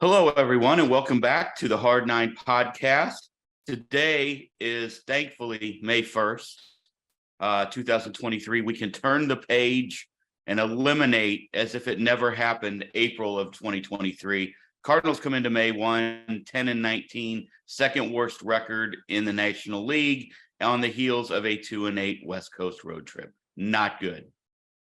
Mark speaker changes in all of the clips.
Speaker 1: Hello, everyone, and welcome back to the Hard Nine podcast. Today is thankfully May 1st, 2023. We can turn the page and eliminate, as if it never happened, April of 2023. Cardinals come into May 1, 10-19, second worst record in the National League on the heels of a 2-8 West Coast road trip. Not good.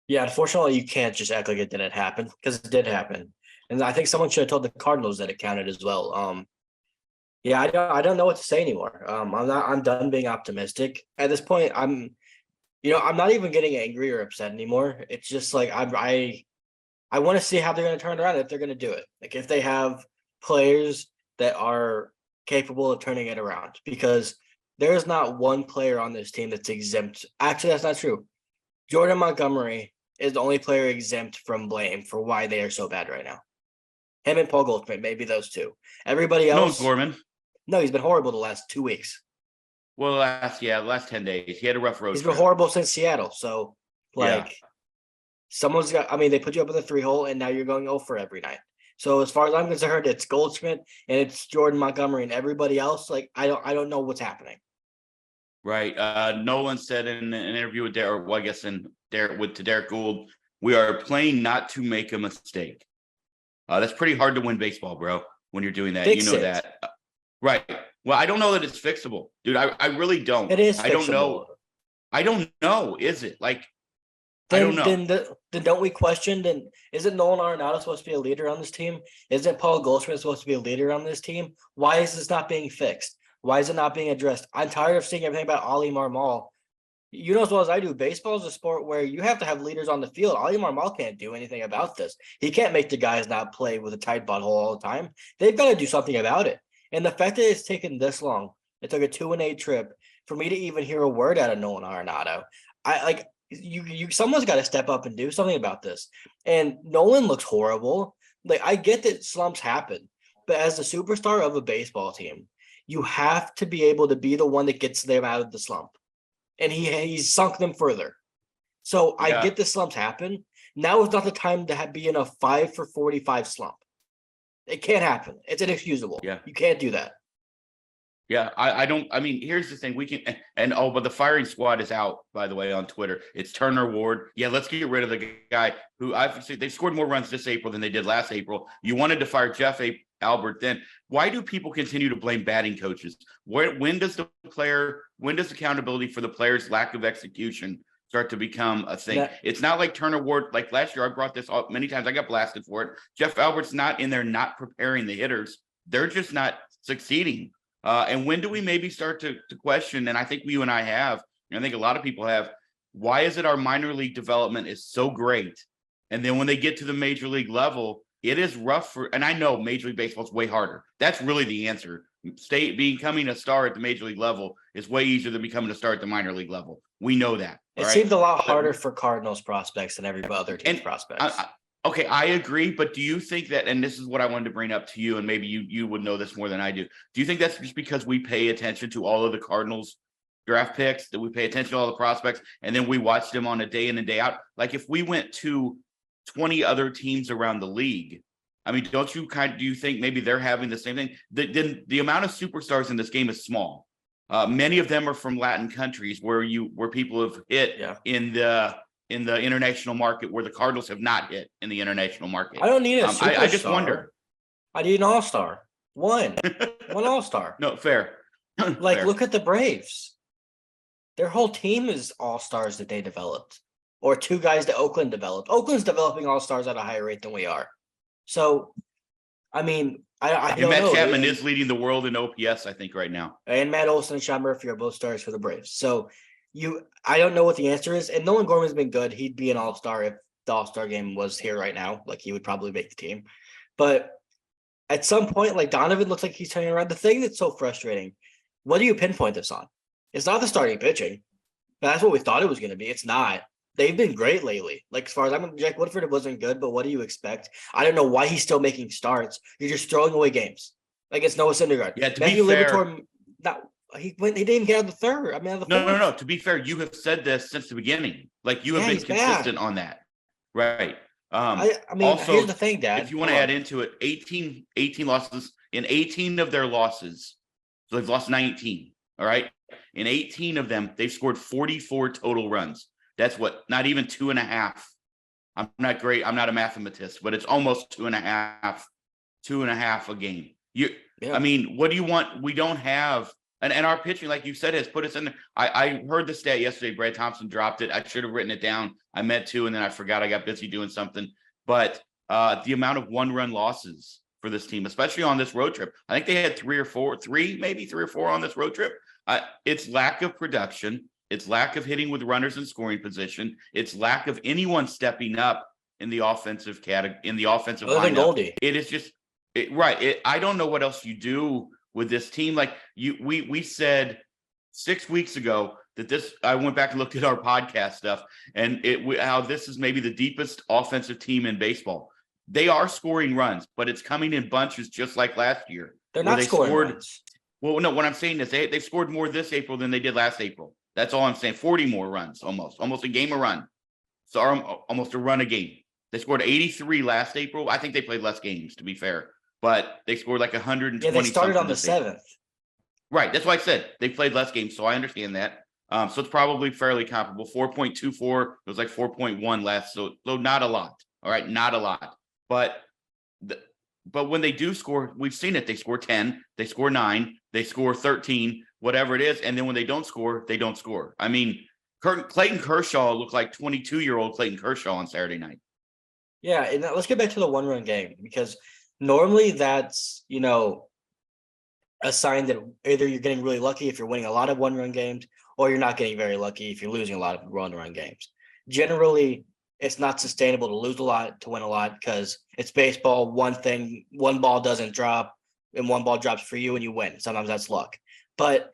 Speaker 2: Yeah, unfortunately, you can't just act like it didn't happen because it did happen, and I think someone should have told the Cardinals that it counted as well. Yeah, I don't know what to say anymore. I'm done being optimistic at this point. I'm not even getting angry or upset anymore. It's just like I want to see how they're going to turn it around if they're going to do it. Like if they have players that are capable of turning it around, because there is not one player on this team that's exempt. Actually, that's not true. Jordan Montgomery is the only player exempt from blame for why they are so bad right now. Him and Paul Goldschmidt, maybe those two. Everybody else,
Speaker 1: No, Gorman.
Speaker 2: no, he's been horrible the last 2 weeks.
Speaker 1: Well, last 10 days. He had a rough road
Speaker 2: He's
Speaker 1: trip.
Speaker 2: been horrible since Seattle. So, someone's got. I mean, they put you up in the 3-hole, and now you're going 0 for every night. So, as far as I'm concerned, it's Goldschmidt and it's Jordan Montgomery, and everybody else. Like, I don't know what's happening.
Speaker 1: Right. Nolan said in an interview with Derek, well, I guess to Derek Gould, we are playing not to make a mistake. That's pretty hard to win baseball, bro, when you're doing that.
Speaker 2: Fix
Speaker 1: you know
Speaker 2: it.
Speaker 1: that. Right. Well, I don't know that it's fixable, dude. I really don't.
Speaker 2: It is.
Speaker 1: I don't know. I don't know. Is it? Like, I don't know.
Speaker 2: Then don't we question? Then isn't Nolan Arenado supposed to be a leader on this team? Isn't Paul Goldschmidt supposed to be a leader on this team? Why is this not being fixed? Why is it not being addressed? I'm tired of seeing everything about Ali Marmol. You know as well as I do, baseball is a sport where you have to have leaders on the field. Ali Marmol can't do anything about this. He can't make the guys not play with a tight butthole all the time. They've got to do something about it. And the fact that it's taken this long, it took a 2-8 trip for me to even hear a word out of Nolan Arenado. Someone's got to step up and do something about this. And Nolan looks horrible. Like, I get that slumps happen, but as the superstar of a baseball team, you have to be able to be the one that gets them out of the slump. And he's sunk them further. So I get the slumps happen. Now is not the time to be in a 5 for 45 slump. It can't happen. It's inexcusable.
Speaker 1: Yeah.
Speaker 2: You can't do that.
Speaker 1: Yeah, I don't. I mean, here's the thing. We can but the firing squad is out, by the way, on Twitter. It's Turner Ward. Yeah, let's get rid of the guy who they've scored more runs this April than they did last April. You wanted to fire Jeff Albert then. Why do people continue to blame batting coaches? When does accountability for the player's lack of execution start to become a thing? It's not like Turner Ward. Like last year, I brought this up many times. I got blasted for it. Jeff Albert's not in there, not preparing the hitters. They're just not succeeding. And when do we maybe start to question, and I think you and I have, and I think a lot of people have, why is it our minor league development is so great? And then when they get to the major league level, it is rough and I know Major League Baseball is way harder. That's really the answer. Becoming a star at the major league level is way easier than becoming a star at the minor league level. We know that.
Speaker 2: It seemed a lot harder for Cardinals prospects than every other team's prospects.
Speaker 1: Okay, I agree, but do you think that, and this is what I wanted to bring up to you, and maybe you would know this more than I do. Do you think that's just because we pay attention to all of the Cardinals draft picks, that we pay attention to all the prospects, and then we watch them on a day in and day out? Like if we went to 20 other teams around the league, I mean, do you think maybe they're having the same thing? The amount of superstars in this game is small. Many of them are from Latin countries where people have hit in the international market where the Cardinals have not hit in the international market.
Speaker 2: I don't need a superstar.
Speaker 1: I just wonder.
Speaker 2: I need an all-star. One all-star.
Speaker 1: No, fair.
Speaker 2: Like, look at the Braves. Their whole team is all-stars that they developed. Or two guys that Oakland developed. Oakland's developing all-stars at a higher rate than we are. So, I mean, I don't know.
Speaker 1: Matt Chapman is leading the world in OPS, I think, right now.
Speaker 2: And Matt Olson and Sean Murphy are both stars for the Braves. So, I don't know what the answer is. And Nolan Gorman's been good. He'd be an all-star if the all-star game was here right now. Like, he would probably make the team. But at some point, like, Donovan looks like he's turning around. The thing that's so frustrating, what do you pinpoint this on? It's not the starting pitching. That's what we thought it was going to be. It's not. They've been great lately. Like, as far as Jack Woodford wasn't good, but what do you expect? I don't know why he's still making starts. You're just throwing away games. Like, it's Noah Syndergaard.
Speaker 1: Yeah, to be fair.
Speaker 2: He didn't even get out of the third. I mean, out of the fourth.
Speaker 1: No. To be fair, you have said this since the beginning. Like, you have been consistent on that. Right.
Speaker 2: I mean,
Speaker 1: Also,
Speaker 2: here's the thing, Dad.
Speaker 1: if you want to
Speaker 2: Hold
Speaker 1: add
Speaker 2: on.
Speaker 1: into it, 18 losses in 18 of their losses. So they've lost 19. All right. In 18 of them, they've scored 44 total runs. That's what, not even 2.5. I'm not great. I'm not a mathematist, but it's almost 2.5 a game. I
Speaker 2: Yeah.
Speaker 1: mean, what do you want? We don't have, and our pitching, like you said, has put us in there. I heard the stat yesterday. Brad Thompson dropped it. I should have written it down. I meant to, and then I forgot. I got busy doing something. But the amount of one-run losses for this team, especially on this road trip, I think they had maybe three or four on this road trip. It's lack of production. It's lack of hitting with runners in scoring position. It's lack of anyone stepping up in the offensive category, in the offensive
Speaker 2: Other than
Speaker 1: lineup.
Speaker 2: Goldie.
Speaker 1: It is just right. I don't know what else you do with this team. Like we said 6 weeks ago that this. I went back and looked at our podcast stuff, and how this is maybe the deepest offensive team in baseball. They are scoring runs, but it's coming in bunches, just like last year.
Speaker 2: They're not scoring runs.
Speaker 1: Well, no, what I'm saying is they've scored more this April than they did last April. That's all I'm saying. 40 more runs, almost a game a run. So almost a run a game. They scored 83 last April. I think they played less games, to be fair, but they scored like 120.
Speaker 2: Yeah, they started on the 7th.
Speaker 1: Right. That's why I said they played less games. So I understand that. So it's probably fairly comparable. 4.24. It was like 4.1 last. So not a lot. All right. Not a lot. But when they do score, we've seen it. They score 10, they score 9, they score 13, whatever it is. And then when they don't score, they don't score. I mean, Clayton Kershaw looked like 22-year-old Clayton Kershaw on Saturday night.
Speaker 2: Yeah, and let's get back to the one-run game, because normally that's, a sign that either you're getting really lucky if you're winning a lot of one-run games, or you're not getting very lucky if you're losing a lot of one-run games. Generally, it's not sustainable to lose a lot, to win a lot, because it's baseball. One ball doesn't drop, and one ball drops for you and you win. Sometimes that's luck. But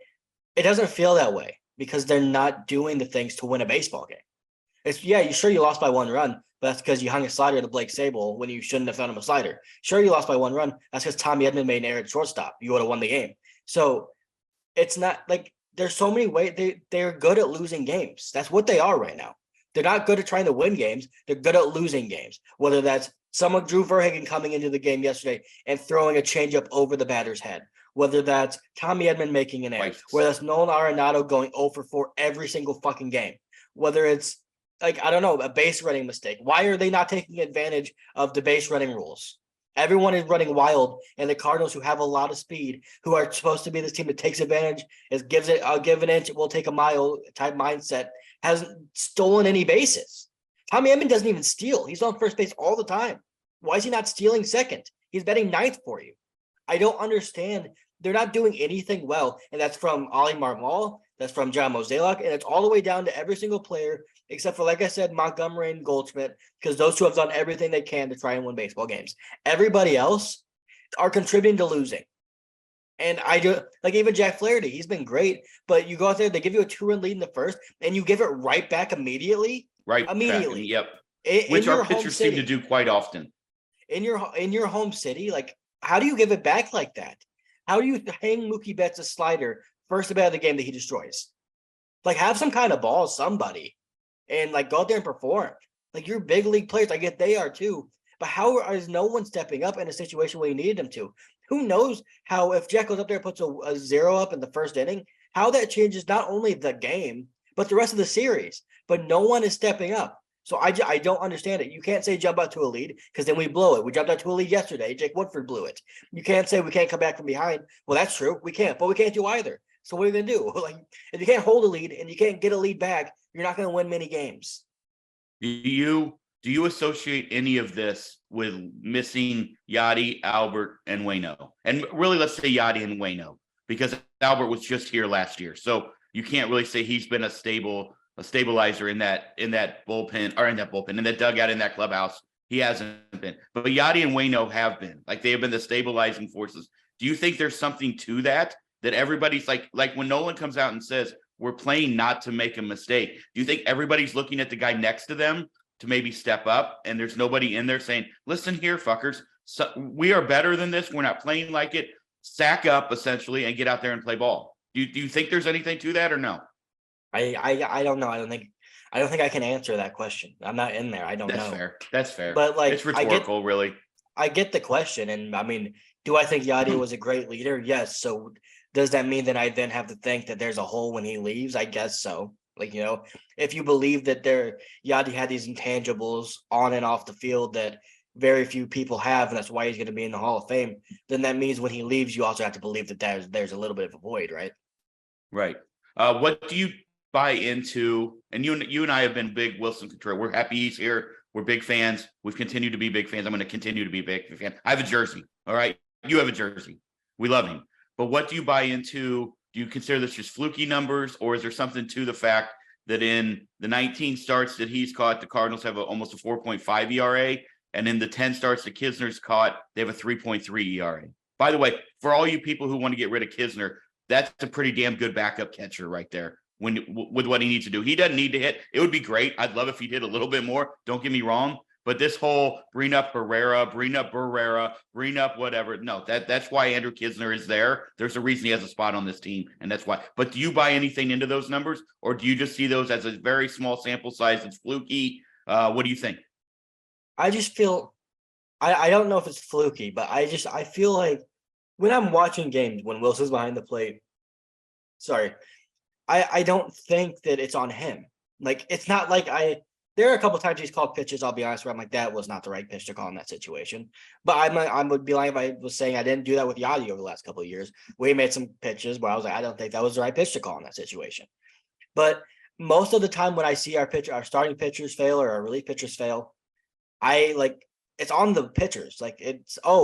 Speaker 2: it doesn't feel that way because they're not doing the things to win a baseball game. You lost by 1 run, but that's because you hung a slider to Blake Sable when you shouldn't have thrown him a slider. Sure, you lost by 1 run. That's because Tommy Edman made an error at shortstop. You would have won the game. So it's not like there's so many ways they're good at losing games. That's what they are right now. They're not good at trying to win games. They're good at losing games. Whether that's someone Drew Verhagen coming into the game yesterday and throwing a changeup over the batter's head, whether that's Tommy Edman making an error, whether that's Nolan Arenado going 0 for 4 every single fucking game, whether it's a base running mistake. Why are they not taking advantage of the base running rules? Everyone is running wild, and the Cardinals, who have a lot of speed, who are supposed to be this team that takes advantage, I'll give an inch, we'll take a mile type mindset, hasn't stolen any bases. Tommy Edman doesn't even steal. He's on first base all the time. Why is he not stealing second? He's batting 9th for you. I don't understand. They're not doing anything well, and that's from Ollie Marmol, that's from John Mozeliak, and it's all the way down to every single player, except for, like I said, Montgomery and Goldschmidt, because those two have done everything they can to try and win baseball games. Everybody else are contributing to losing. And even Jack Flaherty, he's been great, but you go out there, they give you a 2-run lead in the first, and you give it right back immediately.
Speaker 1: Right.
Speaker 2: Immediately.
Speaker 1: Yep. Which our pitchers seem to do quite often.
Speaker 2: In your home city, like, how do you give it back like that? How do you hang Mookie Betts a slider first at bat of the game that he destroys? Like, have some kind of balls, somebody, and go out there and perform. Like, you're big league players. I get they are too. But how is no one stepping up in a situation where you needed them to? Who knows how, if Jack goes up there and puts a 0 up in the first inning, how that changes not only the game, but the rest of the series. But no one is stepping up. So I don't understand it. You can't say jump out to a lead, because then we blow it. We jumped out to a lead yesterday. Jake Woodford blew it. You can't say we can't come back from behind. Well, that's true. We can't, but we can't do either. So what are you going to do? Like, if you can't hold a lead and you can't get a lead back, you're not going to win many games.
Speaker 1: Do you associate any of this with missing Yadi, Albert, and Waino? And really, let's say Yadi and Waino, because Albert was just here last year. So you can't really say he's been a stabilizer in that bullpen, or in that dugout, in that clubhouse. He hasn't been. But Yadi and Waino have been. Like, they have been the stabilizing forces. Do you think there's something to that everybody's like when Nolan comes out and says, we're playing not to make a mistake, do you think everybody's looking at the guy next to them to maybe step up, and there's nobody in there saying, listen here, fuckers, so we are better than this, we're not playing like it, sack up essentially and get out there and play ball? Do you think there's anything to that, or no?
Speaker 2: I don't know. I don't think I can answer that question. I'm not in there. I don't
Speaker 1: That's
Speaker 2: know.
Speaker 1: fair. That's fair.
Speaker 2: But like
Speaker 1: It's rhetorical, really.
Speaker 2: I get the question, and I mean, do I think Yadi was a great leader? Yes. So does that mean that I then have to think that there's a hole when he leaves? I guess so. Like, if you believe that Yadi had these intangibles on and off the field that very few people have, and that's why he's going to be in the Hall of Fame, then that means when he leaves, you also have to believe that there's a little bit of a void, right?
Speaker 1: Right. What do you buy into? And you and I have been big Wilson Contreras. We're happy he's here. We're big fans. We've continued to be big fans. I'm going to continue to be a big fan. I have a jersey. All right. You have a jersey. We love him. But what do you buy into? Do you consider this just fluky numbers, or is there something to the fact that in the 19 starts that he's caught, the Cardinals have almost a 4.5 ERA, and in the 10 starts that Kisner's caught, they have a 3.3 ERA. By the way, for all you people who want to get rid of Kisner, that's a pretty damn good backup catcher right there. With what he needs to do, he doesn't need to hit. It would be great. I'd love if he did a little bit more. Don't get me wrong, but this whole bring up Barrera, bring up whatever. No, that's why Andrew Kisner is there. There's a reason he has a spot on this team, and that's why. But do you buy anything into those numbers, or do you just see those as a very small sample size? It's fluky. What do you think?
Speaker 2: I just feel I don't know if it's fluky, but I feel like when I'm watching games when Wilson's behind the plate, sorry, I don't think that it's on him. Like, it's not like there are a couple times he's called pitches, I'll be honest, where I'm like, that was not the right pitch to call in that situation. But I would be lying if I was saying I didn't do that with Yadi over the last couple of years. We made some pitches where I was like, I don't think that was the right pitch to call in that situation. But most of the time when I see our starting pitchers fail or our relief pitchers fail, it's on the pitchers. Like,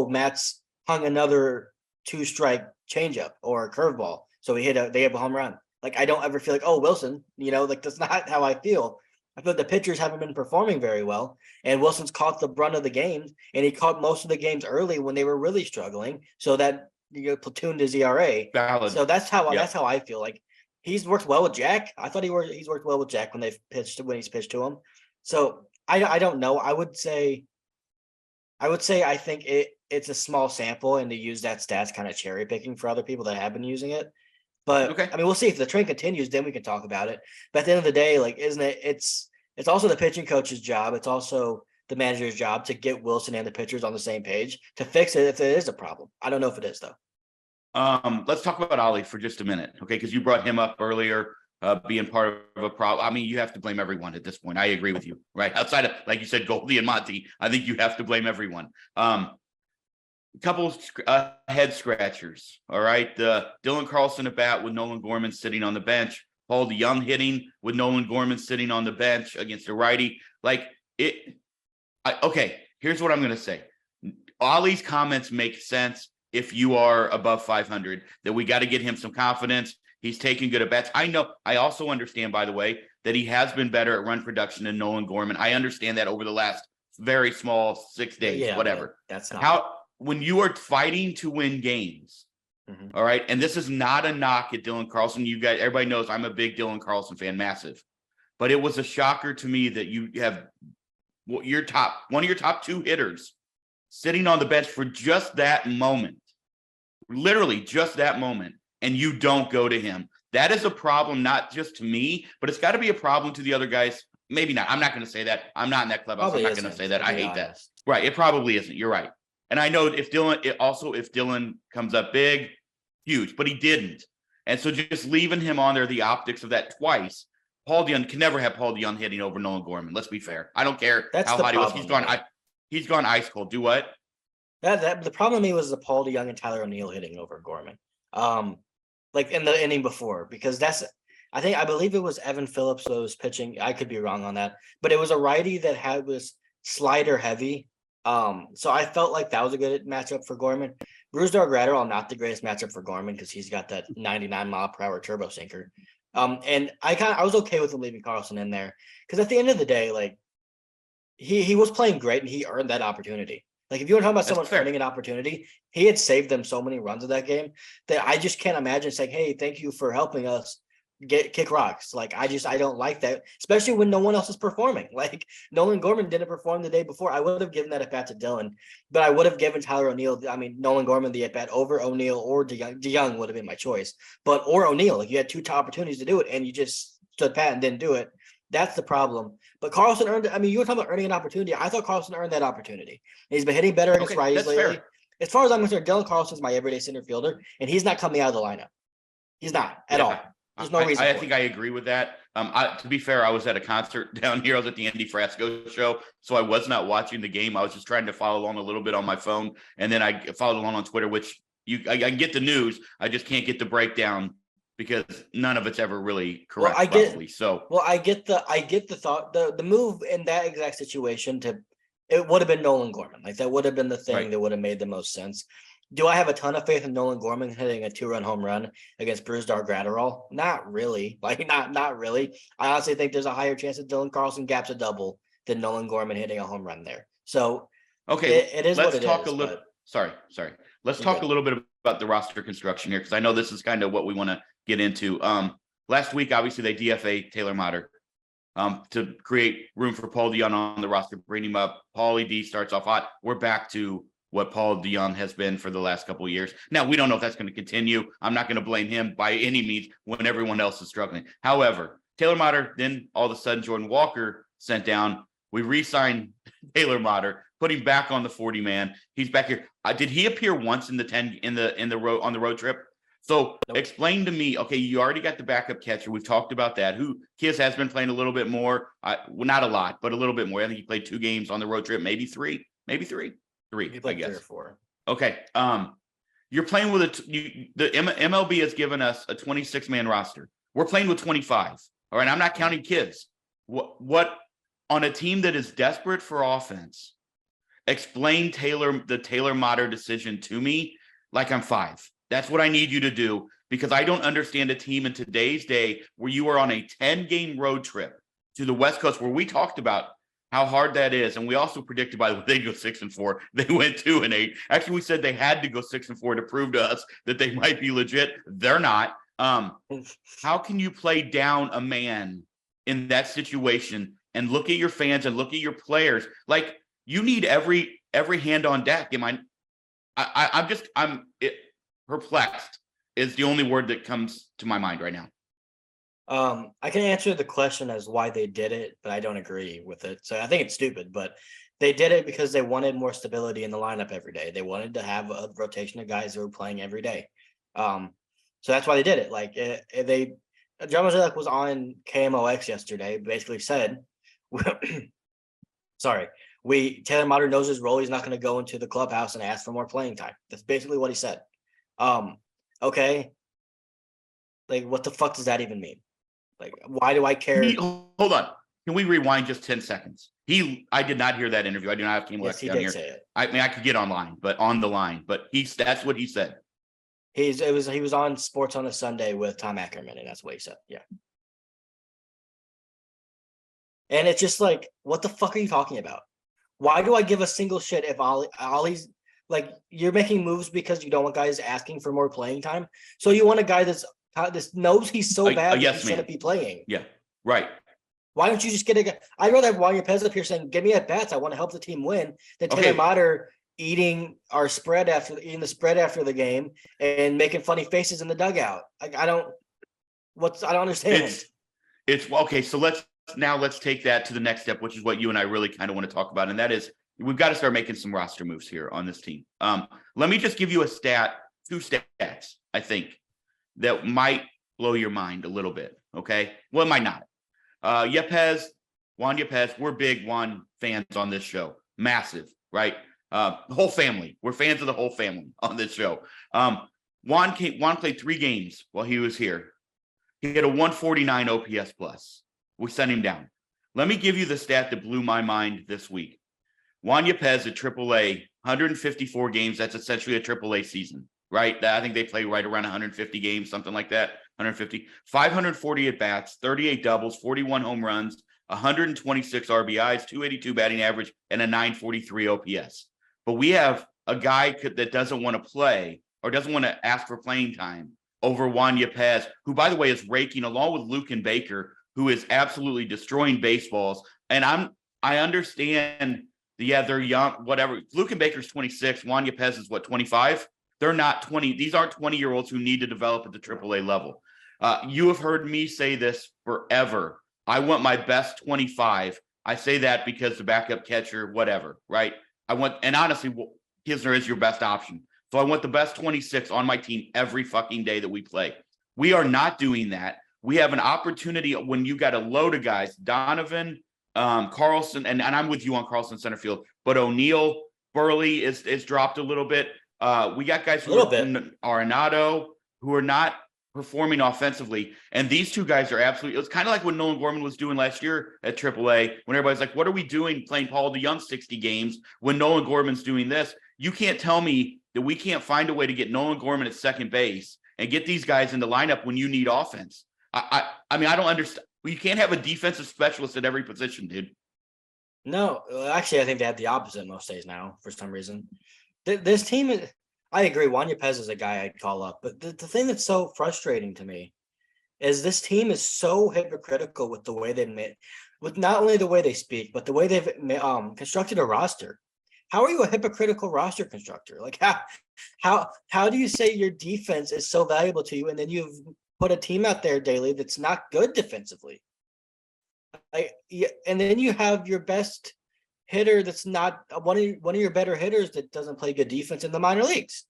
Speaker 2: Matt's hung another 2-strike changeup or a curveball, so they have a home run. Like, I don't ever feel like, Wilson, like, that's not how I feel. I feel like the pitchers haven't been performing very well, and Wilson's caught the brunt of the games, and he caught most of the games early when they were really struggling, so that platooned his ERA.
Speaker 1: Valid.
Speaker 2: So that's how I feel. Like, he's worked well with Jack. I thought he's worked well with Jack when he's pitched to him. So I don't know. I would say I think it's a small sample, and to use that stats kind of cherry picking for other people that have been using it. But okay. I mean, we'll see if the trend continues, then we can talk about it. But at the end of the day, like, isn't it? It's also the pitching coach's job. It's also the manager's job to get Wilson and the pitchers on the same page to fix it if it is a problem. I don't know if it is, though.
Speaker 1: Let's talk about Ollie for just a minute, okay? Because you brought him up earlier, being part of a problem. I mean, you have to blame everyone at this point. I agree with you, right? Outside of, like you said, Goldie and Monty, I think you have to blame everyone. Couple head scratchers. All right. The Dylan Carlson at bat with Nolan Gorman sitting on the bench. Paul DeYoung hitting with Nolan Gorman sitting on the bench against a righty. Like it. Okay. Here's what I'm going to say. Ollie's comments make sense if you are above 500, that we got to get him some confidence. He's taking good at bats. I know. I also understand, by the way, that he has been better at run production than Nolan Gorman. I understand that over the last very small 6 days, whatever.
Speaker 2: That's not
Speaker 1: how. When you are fighting to win games, all right, and this is not a knock at Dylan Carlson. You guys, everybody knows I'm a big Dylan Carlson fan, massive. But it was a shocker to me that you have one of your top 2 hitters sitting on the bench for just that moment, literally just that moment, and you don't go to him. That is a problem, not just to me, but it's got to be a problem to the other guys. Maybe not. I'm not going to say that. I'm not in that clubhouse. I'm not going to say that. I hate that. Right. It probably isn't. You're right. And I know if Dylan comes up big, huge, but he didn't. And so just leaving him on there, the optics of that twice, Paul DeYoung can never have Paul DeYoung hitting over Nolan Gorman. Let's be fair. I don't care how hot he was. He's gone ice cold. Do what?
Speaker 2: The problem to me was the Paul DeYoung and Tyler O'Neill hitting over Gorman. Like in the inning before, because I believe it was Evan Phillips that was pitching. I could be wrong on that, but it was a righty that was slider heavy. So I felt like that was a good matchup for Gorman. Brusdar Graterol, not the greatest matchup for Gorman because he's got that 99-mile-per-hour turbo sinker. And I was okay with him leaving Carlson in there because at the end of the day, like he was playing great and he earned that opportunity. Like, if you were talking about someone earning an opportunity, he had saved them so many runs in that game that I just can't imagine saying, "Hey, thank you for helping us kick rocks." Like, I don't like that, especially when no one else is performing. Like, Nolan Gorman didn't perform the day before. I would have given that at bat to Dylan, but I would have given Tyler O'Neill. I mean, Nolan Gorman the at bat over O'Neill or DeYoung. DeYoung would have been my choice, or O'Neill. Like, you had two top opportunities to do it, and you just stood pat and didn't do it. That's the problem. But Carlson earned. I mean, you were talking about earning an opportunity. I thought Carlson earned that opportunity. He's been hitting better against
Speaker 1: Okay,
Speaker 2: righties
Speaker 1: that's
Speaker 2: lately.
Speaker 1: fair.
Speaker 2: As far as I'm concerned, Dylan Carlson's my everyday center fielder, and he's not coming out of the lineup. He's not at all. There's no reason.
Speaker 1: I think I agree with that. To be fair, I was at a concert down here. I was at the Andy Frasco show, so I was not watching the game. I was just trying to follow along a little bit on my phone, and then I followed along on Twitter, which I get the news. I just can't get the breakdown because none of it's ever really correct.
Speaker 2: Well, I get the thought, the move in that exact situation it would have been Nolan Gorman. Like that would have been the thing
Speaker 1: Right.
Speaker 2: that would have made the most sense. Do I have a ton of faith in Nolan Gorman hitting a 2-run home run against Brusdar Gratterall? Not really. Like not really. I honestly think there's a higher chance that Dylan Carlson gaps a double than Nolan Gorman hitting a home run there. So
Speaker 1: okay,
Speaker 2: it is
Speaker 1: let's
Speaker 2: what it
Speaker 1: talk
Speaker 2: is,
Speaker 1: a little.
Speaker 2: but
Speaker 1: Sorry. Let's talk a little bit about the roster construction here because I know this is kind of what we want to get into. Last week, obviously, they DFA Taylor Motter to create room for Paul DeJong on the roster, bring him up. Paulie D starts off hot. We're back to what Paul DeJong has been for the last couple of years. Now, we don't know if that's going to continue. I'm not going to blame him by any means when everyone else is struggling. However, Taylor Motter, then all of a sudden Jordan Walker sent down. We re-signed Taylor Motter, put him back on the 40-man. He's back here. Did he appear once in the 10 in the road on the road trip? So explain to me, okay, you already got the backup catcher. We've talked about that. Who Kiss has been playing a little bit more. Well, not a lot, but a little bit more. I think he played 2 games on the road trip, maybe three. Three, I guess.
Speaker 2: 3 or 4.
Speaker 1: Okay. You're playing with the MLB has given us a 26-man roster. We're playing with 25. All right. I'm not counting kids. What on a team that is desperate for offense? Explain the Taylor Motter decision to me like I'm 5. That's what I need you to do because I don't understand a team in today's day where you are on a 10-game road trip to the West Coast where we talked about how hard that is. And we also predicted, by the way, they go 6-4. They went 2-8. Actually, we said they had to go 6-4 to prove to us that they might be legit. They're not. How can you play down a man in that situation and look at your fans and look at your players? Like you need every hand on deck. I'm perplexed is the only word that comes to my mind right now.
Speaker 2: I can answer the question as why they did it, but I don't agree with it. So I think it's stupid, but they did it because they wanted more stability in the lineup every day. They wanted to have a rotation of guys who were playing every day. So that's why they did it. Like John Mozeliak was on KMOX yesterday, basically said, Taylor Motter knows his role. He's not going to go into the clubhouse and ask for more playing time. That's basically what he said. Okay. Like, what the fuck does that even mean? Like, why do I care?
Speaker 1: Hold on. Can we rewind just 10 seconds? I did not hear that interview. I do not have KMOX down here.
Speaker 2: Say it.
Speaker 1: I mean, I could get online, but on the line. But that's what he said.
Speaker 2: He was on Sports on a Sunday with Tom Ackerman, and that's what he said. Yeah. And it's just like, what the fuck are you talking about? Why do I give a single shit if Ollie's like you're making moves because you don't want guys asking for more playing time? So you want a guy that's knows he's so bad that he shouldn't be playing.
Speaker 1: Yeah, right.
Speaker 2: Why don't you just get a guy? I'd rather have Juan Yepez up here saying, "Give me at bats. I want to help the team win," than Taylor Motter eating the spread after the game and making funny faces in the dugout. Like I don't understand.
Speaker 1: It's okay. So let's take that to the next step, which is what you and I really kind of want to talk about, and that is we've got to start making some roster moves here on this team. Let me just give you two stats, I think, that might blow your mind a little bit. Okay. Well, it might not. Juan Yepez, we're big Juan fans on this show. Massive, right? The whole family. We're fans of the whole family on this show. Juan played 3 games while he was here. He had a 149 OPS plus. We sent him down. Let me give you the stat that blew my mind this week. Juan Yepez at AAA, 154 games. That's essentially a AAA season, right? I think they play right around 150 games, something like that. 150, 540 at bats, 38 doubles, 41 home runs, 126 RBIs, 282 batting average, and a 943 OPS. But we have a guy that doesn't want to play or doesn't want to ask for playing time over Juan Yepez, who, by the way, is raking along with Luke and Baker, who is absolutely destroying baseballs. And I understand. Yeah, they're young, whatever. Luke and Baker's 26. Juan Yepez is 25? They're not 20. These aren't 20-year-olds who need to develop at the AAA level. You have heard me say this forever. I want my best 25. I say that because the backup catcher, whatever, right? And honestly, Kisner is your best option. So I want the best 26 on my team every fucking day that we play. We are not doing that. We have an opportunity when you got a load of guys, Donovan, Carlson, and I'm with you on Carlson center field, but O'Neill, Burley is dropped a little bit. We got guys who are Arenado, who are not performing offensively. And these two guys are absolutely, it was kind of like what Nolan Gorman was doing last year at AAA, when everybody's like, what are we doing playing Paul DeJong 60 games when Nolan Gorman's doing this? You can't tell me that we can't find a way to get Nolan Gorman at second base and get these guys in the lineup when you need offense. I mean, I don't understand. You can't have a defensive specialist at every position, dude.
Speaker 2: No, actually, I think they have the opposite most days now for some reason. This team is, I agree. Juan Yepez is a guy I'd call up, but the thing that's so frustrating to me is this team is so hypocritical with the way they've made, with not only the way they speak, but the way they've constructed a roster. How are you a hypocritical roster constructor? Like how do you say your defense is so valuable to you, and then you've put a team out there daily that's not good defensively? And then you have your best hitter that's not one of your better hitters that doesn't play good defense in the minor leagues.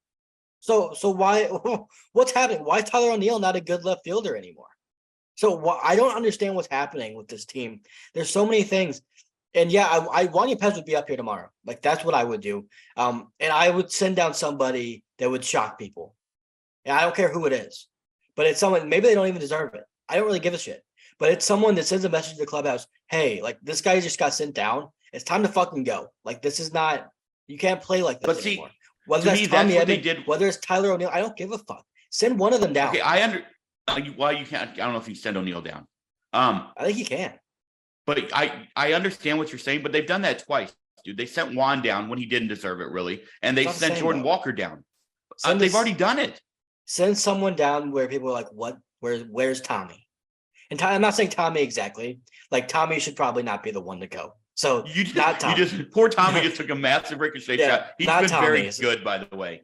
Speaker 2: So why what's happening? Why is Tyler O'Neill not a good left fielder anymore? So I don't understand what's happening with this team. There's so many things. And yeah, I Juan Yepez would be up here tomorrow. Like that's what I would do. And I would send down somebody that would shock people. And I don't care who it is. But it's someone, maybe they don't even deserve it. I don't really give a shit. But it's someone that sends a message to the clubhouse, hey, like this guy just got sent down. It's time to fucking go. Like this is not, you can't play like this anymore. Whether that's Tommy Edman, whether it's Tyler O'Neill, I don't give a fuck. Send one of them down.
Speaker 1: Okay, why you can't. I don't know if you send O'Neill down.
Speaker 2: I think you can.
Speaker 1: But I understand what you're saying. But they've done that twice, dude. They sent Juan down when he didn't deserve it, really, and they sent Jordan Walker down. They've already done it. Send
Speaker 2: someone down where people are like, what? Where's Tommy? And I'm not saying Tommy exactly. Like Tommy should probably not be the one to go. So not Tommy.
Speaker 1: Poor Tommy just took a massive ricochet shot. He's been very good, by the way.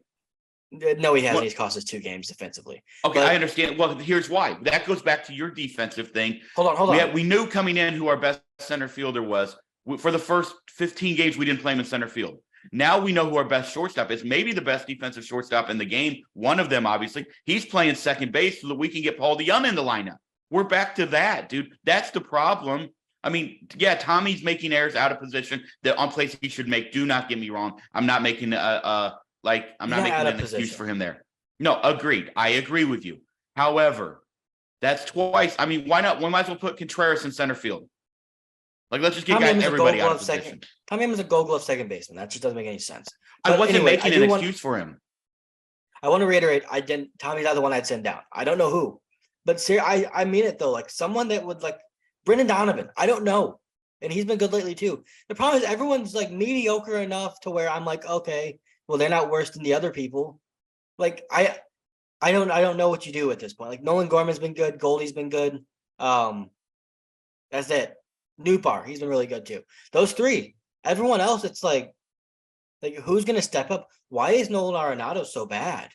Speaker 2: No, he hasn't. He's cost us 2 games defensively.
Speaker 1: Okay, I understand. Well, here's why. That goes back to your defensive thing.
Speaker 2: Hold on.
Speaker 1: We knew coming in who our best center fielder was. For the first 15 games, we didn't play him in center field. Now we know who our best shortstop is, maybe the best defensive shortstop in the game. One of them, obviously. He's playing second base so that we can get Paul DeJong in the lineup. We're back to that, dude. That's the problem. I mean, yeah, Tommy's making errors out of position that on plays he should make. Do not get me wrong. I'm not making an excuse for him there. No, agreed. I agree with you. However, that's twice. I mean, why not? We might as well put Contreras in center field. Like, let's just get everybody out of position.
Speaker 2: Tommy was a Gold Glove second baseman. That just doesn't make any sense.
Speaker 1: But I wasn't making an excuse for him.
Speaker 2: I want to reiterate. Tommy's not the one I'd send down. I don't know who, but I mean it though. Like someone that would like Brendan Donovan. I don't know, and he's been good lately too. The problem is everyone's like mediocre enough to where I'm like, okay, well they're not worse than the other people. Like I don't know what you do at this point. Like Nolan Gorman's been good. Goldie's been good. That's it. Newbar, he's been really good too. Those 3. Everyone else, it's like who's gonna step up? Why is Nolan Arenado so bad?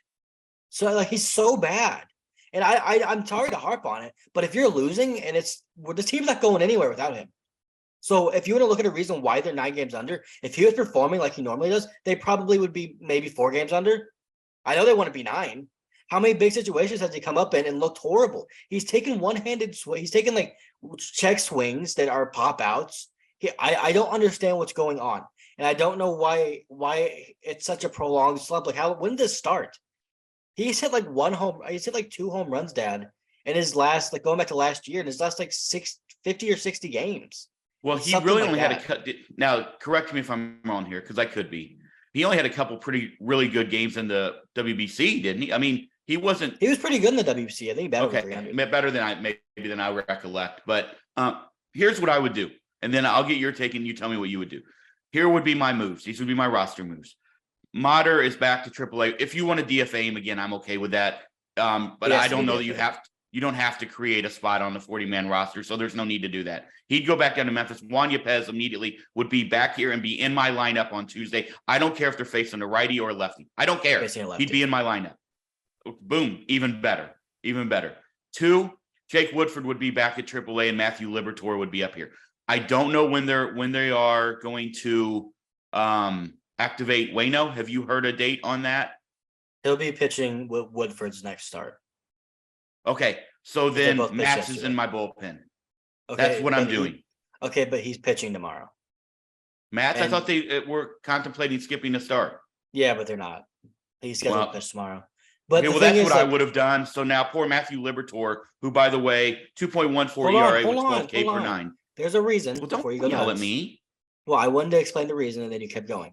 Speaker 2: So like he's so bad. And I'm sorry to harp on it, but if you're losing and the team's not going anywhere without him. So if you want to look at a reason why they're 9 games under, if he was performing like he normally does, they probably would be maybe 4 games under. I know they want to be 9. How many big situations has he come up in and looked horrible? He's taken one-handed swing. He's taken like check swings that are pop outs. I don't understand what's going on, and I don't know why it's such a prolonged slump. Like when did this start? He's hit like 2 home runs, Dad, in his last, like going back to last year, in his last like 50 or 60 games.
Speaker 1: Well, he really only had a cut. Now, correct me if I'm wrong here, because I could be. He only had a couple really good games in the WBC, didn't he? I mean, he was
Speaker 2: pretty good in the WBC. I think
Speaker 1: better than I recollect. But here's what I would do, and then I'll get your take, and you tell me what you would do. Here would be my moves. These would be my roster moves. Mater is back to AAA. If you want to DFA him again, I'm okay with that. But I don't know that you don't have to create a spot on the 40-man roster, so there's no need to do that. He'd go back down to Memphis. Juan Yepez immediately would be back here and be in my lineup on Tuesday. I don't care if they're facing a righty or a lefty. I don't care. He'd be in my lineup. Boom. Even better. 2, Jake Woodford would be back at AAA and Matthew Liberatore would be up here. I don't know when they are going to activate Waino. Have you heard a date on that?
Speaker 2: He'll be pitching with Woodford's next start.
Speaker 1: Okay, so
Speaker 2: They
Speaker 1: then
Speaker 2: both pitched
Speaker 1: Max is
Speaker 2: yesterday.
Speaker 1: in my bullpen.
Speaker 2: Okay,
Speaker 1: That's what I'm doing.
Speaker 2: Okay, but he's pitching tomorrow.
Speaker 1: Matt, I thought they were contemplating skipping a start.
Speaker 2: Yeah, but they're not. He's scheduled to pitch tomorrow. But
Speaker 1: okay, well, that's what I would have done. So now poor Matthew Liberatore, who, by the way, 2.14 ERA with 12 K per 9.
Speaker 2: There's a reason.
Speaker 1: Well, don't yell at me.
Speaker 2: Well, I wanted to explain the reason, and then you kept going.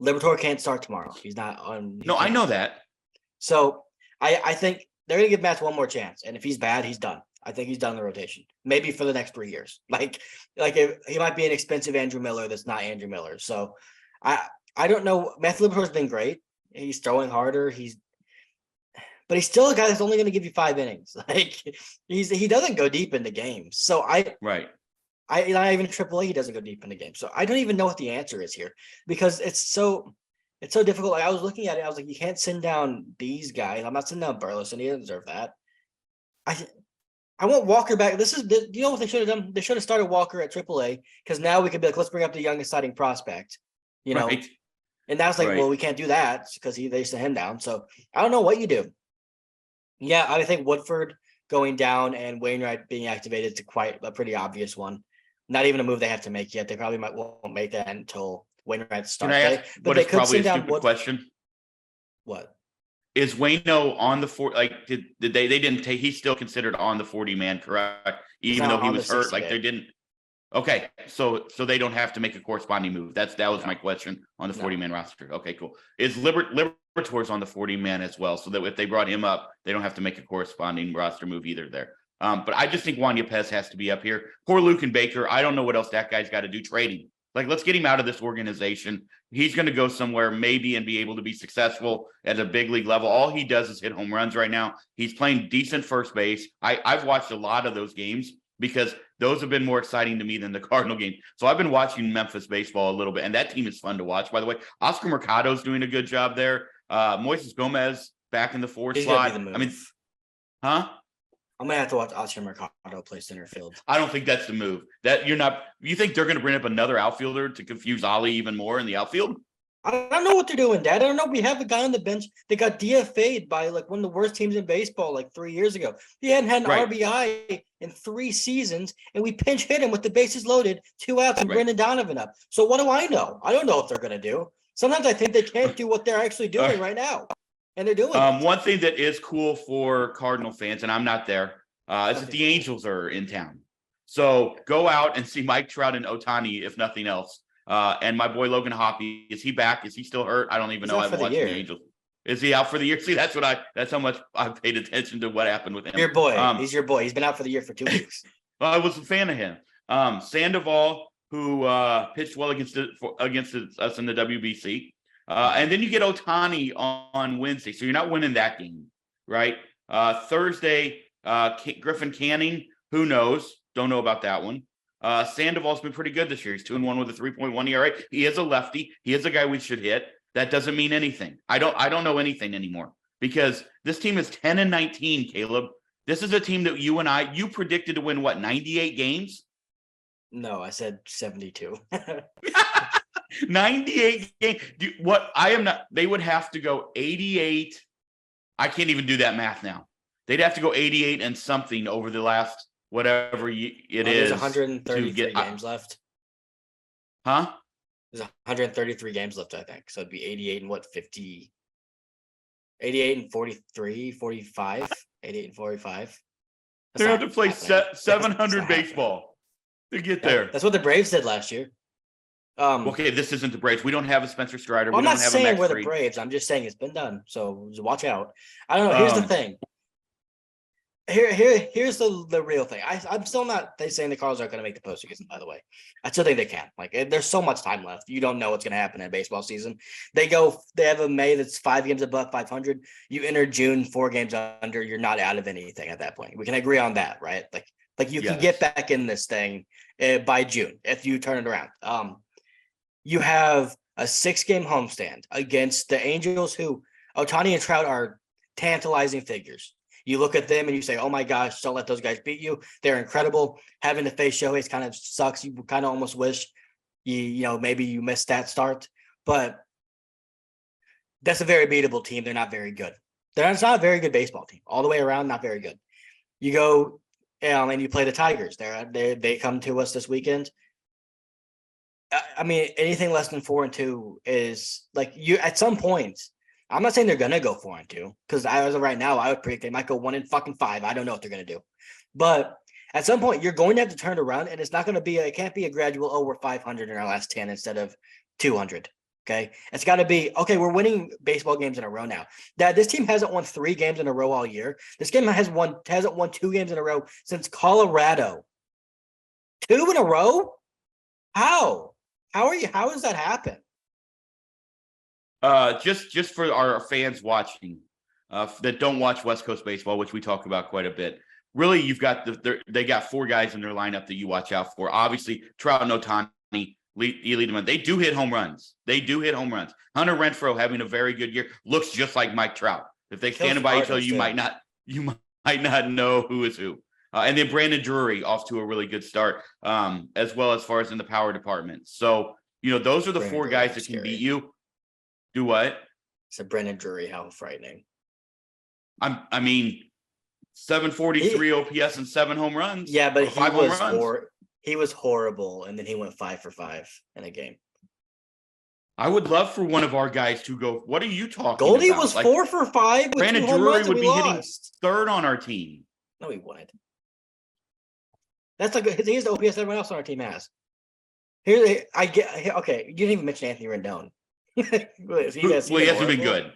Speaker 2: Liberatore can't start tomorrow. He's not on.
Speaker 1: No, I know that.
Speaker 2: So I think they're gonna give Matt one more chance, and if he's bad, he's done. I think he's done the rotation, maybe for the next 3 years. Like if he might be an expensive Andrew Miller that's not Andrew Miller. So I don't know. Matthew Liberatore's been great. He's throwing harder. But he's still a guy that's only going to give you 5 innings. Like he doesn't go deep into games. So not even AAA, he doesn't go deep into games. So I don't even know what the answer is here because it's so difficult. Like I was looking at it, I was like, you can't send down these guys. I'm not sending down Burleson. He doesn't deserve that. I want Walker back. You know what they should have done? They should have started Walker at AAA because now we could be like, let's bring up the young exciting prospect. You know, and that's like, well, we can't do that because they sent him down. So I don't know what you do. Yeah, I think Woodford going down and Wainwright being activated is quite a pretty obvious one. Not even a move they have to make yet. They probably won't make that until Wainwright starts.
Speaker 1: Can I ask, but they could send down question?
Speaker 2: What?
Speaker 1: Is Waino on the 40? Like, did they didn't take? He's still considered on the 40 man, correct? Even though he was hurt, like they didn't. Okay, so they don't have to make a corresponding move. That was my question on the 40 man roster. Okay, cool. Is Liberatore's on the 40 man as well, so that if they brought him up, they don't have to make a corresponding roster move either there. But I just think Juan Yepez has to be up here. Poor Luke and Baker. I don't know what else that guy's got to do. Trading. Like, let's get him out of this organization. He's going to go somewhere maybe and be able to be successful at a big league level. All he does is hit home runs right now. He's playing decent first base. I've watched a lot of those games because those have been more exciting to me than the Cardinal game. So I've been watching Memphis baseball a little bit, and that team is fun to watch, by the way. Oscar Mercado's doing a good job there. Moises Gomez back in the 4 slot. I mean, huh?
Speaker 2: I'm gonna have to watch Oscar Mercado play center field.
Speaker 1: I don't think that's the move. You think they're gonna bring up another outfielder to confuse Ollie even more in the outfield?
Speaker 2: I don't know what they're doing, Dad. I don't know. We have a guy on the bench that got DFA'd by like one of the worst teams in baseball like 3 years ago. He hadn't had an RBI in 3 seasons, and we pinch hit him with the bases loaded, 2 outs, and Brendan Donovan up. So what do I know? I don't know what they're gonna do. Sometimes I think they can't do what they're actually doing right now. And they're doing it.
Speaker 1: One thing that is cool for Cardinal fans, and I'm not there, is that the Angels are in town. So go out and see Mike Trout and Ohtani, if nothing else. And my boy Logan Hoppy, is he back? Is he still hurt? I don't even know. I've watched the Angels. Is he out for the year? See, that's how much I paid attention to what happened with him.
Speaker 2: Your boy. He's your boy. He's been out for the year for 2 weeks.
Speaker 1: I was a fan of him. Sandoval, who pitched well against us in the WBC. And then you get Ohtani on Wednesday. So you're not winning that game, right? Thursday, Griffin Canning, who knows? Don't know about that one. Sandoval's been pretty good this year. He's 2-1 with a 3.1 ERA. He is a lefty. He is a guy we should hit. That doesn't mean anything. I don't know anything anymore because this team is 10-19, Caleb. This is a team that you predicted to win what, 98 games?
Speaker 2: No, I said 72.
Speaker 1: 98 games. They would have to go 88. I can't even do that math now. They'd have to go 88 and something over the last whatever it is.
Speaker 2: There's 133 games left.
Speaker 1: Huh?
Speaker 2: There's 133 games left, I think. So it'd be 88 and 50? 88 and 43, 45, 88 and 45.
Speaker 1: They have to play 700 baseball to get there.
Speaker 2: That's what the Braves did last year.
Speaker 1: Okay, this isn't the Braves. We don't have a Spencer Strider.
Speaker 2: Well, I'm not saying we're the Braves. I'm just saying it's been done. So watch out. I don't know. Here's the thing. Here's the real thing. I'm still not saying the Cardinals aren't going to make the postseason, by the way. I still think they can. Like, there's so much time left. You don't know what's going to happen in a baseball season. They have a May that's 5 games above 500. You enter June 4 games under. You're not out of anything at that point. We can agree on that, right? Like you can get back in this thing by June if you turn it around. You have a 6-game homestand against the Angels, who Ohtani and Trout are tantalizing figures. You look at them and you say, oh my gosh, don't let those guys beat you. They're incredible. Having to face Shohei kind of sucks. You kind of almost wish maybe you missed that start, but that's a very beatable team. They're not very good. It's not a very good baseball team all the way around. Not very good. You go, and you play the Tigers. They come to us this weekend. I mean, anything less than 4-2 is like you at some point. I'm not saying they're gonna go 4-2 because as of right now, I would predict they might go 1-5. I don't know what they're gonna do, but at some point you're going to have to turn around, and it's not going to be. It can't be a gradual. Oh, we're 500 in our last 10 instead of 200. Okay, it's got to be okay. We're winning baseball games in a row now. That this team hasn't won 3 games in a row all year. This game hasn't won 2 games in a row since Colorado. 2 in a row? How? How does that happen?
Speaker 1: Just for our fans watching that don't watch West Coast baseball, which we talk about quite a bit. Really, you've got they got 4 guys in their lineup that you watch out for. Obviously, Trout and Ohtani lead them. They do hit home runs. Hunter Renfroe having a very good year. Looks just like Mike Trout. If they stand by each other, you might not know who is who. And then Brandon Drury off to a really good start, as well as far as in the power department. So, those are the 4 guys that can beat you. Do what?
Speaker 2: So Brandon Drury, how frightening.
Speaker 1: I mean, 743 OPS and 7 home runs.
Speaker 2: Yeah, but he was horrible, and then he went 5 for 5 in a game.
Speaker 1: I would love for one of our guys to go. What are you talking
Speaker 2: Goldie
Speaker 1: about?
Speaker 2: was 4 for 5 with
Speaker 1: Brandon
Speaker 2: 2 home
Speaker 1: Drury
Speaker 2: runs
Speaker 1: would
Speaker 2: and
Speaker 1: be
Speaker 2: we
Speaker 1: hitting
Speaker 2: lost.
Speaker 1: 3rd on our team.
Speaker 2: No, he wouldn't. That's like he's the OPS everyone else on our team has. Okay. You didn't even mention Anthony Rendon.
Speaker 1: He hasn't been good.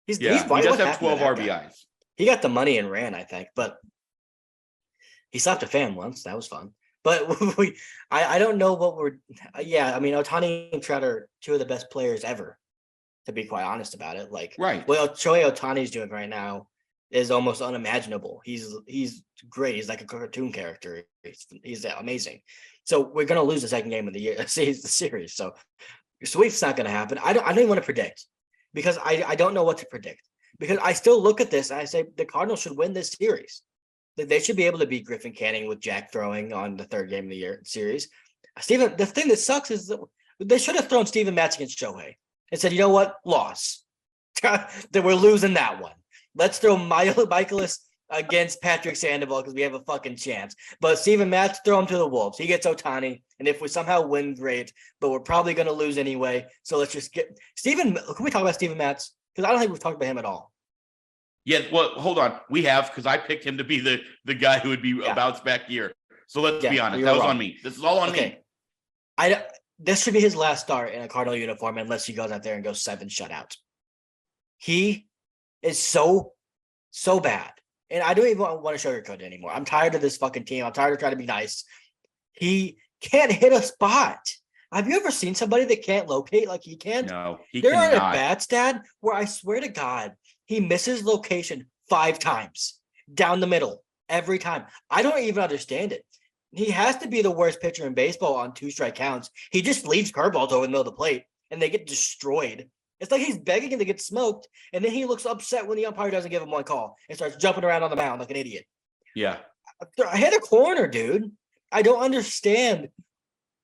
Speaker 1: He does have 12 RBIs.
Speaker 2: He got the money and ran, I think, but he slapped a fan once. That was fun. But I don't know what we're. I mean, Ohtani and Trout are 2 of the best players ever. To be quite honest about it,
Speaker 1: right.
Speaker 2: What Shohei Ohtani's doing right now is almost unimaginable. He's great. He's like a cartoon character. He's amazing. So we're gonna lose the second game of the year, the series. So sweep's not gonna happen. I don't even want to predict because I don't know what to predict because I still look at this and I say the Cardinals should win this series. They should be able to beat Griffin Canning with Jack throwing on the 3rd game of the year series. The thing that sucks is that they should have thrown Steven Matz against Shohei and said, you know what, loss. That we're losing that one. Let's throw Michaelis against Patrick Sandoval because we have a fucking chance. But Steven Matz, throw him to the Wolves. He gets Ohtani, and if we somehow win, great. But we're probably going to lose anyway. So let's just get Steven. Can we talk about Steven Matz? Because I don't think we've talked about him at all.
Speaker 1: Yeah, well, hold on. We have because I picked him to be the guy who would be a bounce back year. So let's be honest. That was wrong on me. This is all on me.
Speaker 2: This should be his last start in a Cardinal uniform unless he goes out there and goes 7 shutouts. He is so bad. And I don't even want to sugarcoat it anymore. I'm tired of this fucking team. I'm tired of trying to be nice. He can't hit a spot. Have you ever seen somebody that can't locate like he can?
Speaker 1: No, he
Speaker 2: There
Speaker 1: cannot.
Speaker 2: are at-bats, Dad, where I swear to God, he misses location 5 times down the middle every time. I don't even understand it. He has to be the worst pitcher in baseball on 2 strike counts. He just leaves curveballs over the middle of the plate and they get destroyed. It's like he's begging him to get smoked, and then he looks upset when the umpire doesn't give him 1 call and starts jumping around on the mound like an idiot.
Speaker 1: Yeah.
Speaker 2: I hit a corner, dude. I don't understand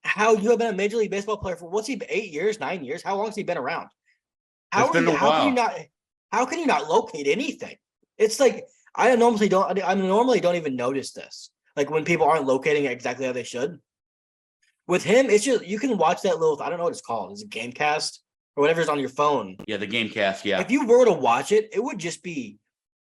Speaker 2: how you have been a Major League Baseball player for 8 years, 9 years? How long has he been around? How can you not locate anything? It's like I normally don't even notice this. Like when people aren't locating it exactly how they should. With him, it's just you can watch that little. I don't know what it's called. Is it Gamecast or whatever's on your phone?
Speaker 1: Yeah, the Gamecast. Yeah.
Speaker 2: If you were to watch it, it would just be